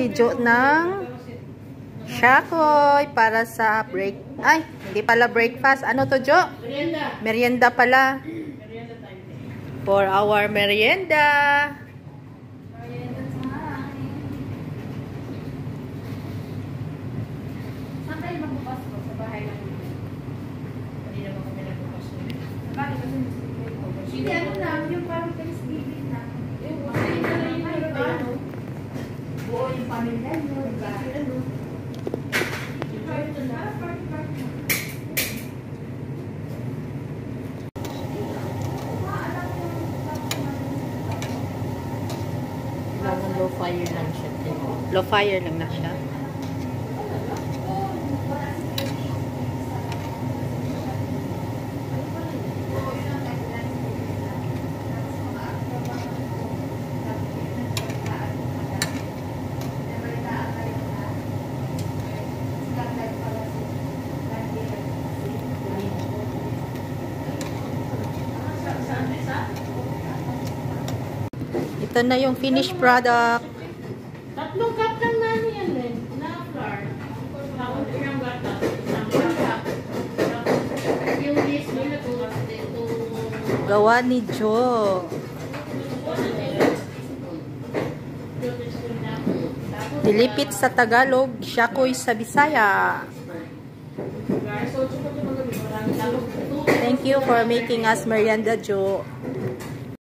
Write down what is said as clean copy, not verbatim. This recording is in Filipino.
si Jo ng Shakoy para sa break. Ay, hindi pala breakfast. Ano to, Jo? Merienda. Merienda pala. Merienda time. For our merienda. Merienda time. Saan tayo magbukas po? Sa bahay lang. Kanina ba kami nagbukas nun? Sa bahay kasi hindi ano na, yung parang Thanksgiving na. Buo yung pamilya nyo, ano. Low fire lang siya. Low fire lang na siya. Ito na yung finished product. Tatlong cup lang namin yan eh. Na flour. Tapos yung gata. Isang cup. Yung yeast nila tulad dito. Gawa ni Jo. Dilipit sa Tagalog, Shakoy sa Bisaya. Thank you for making us merienda, Jo.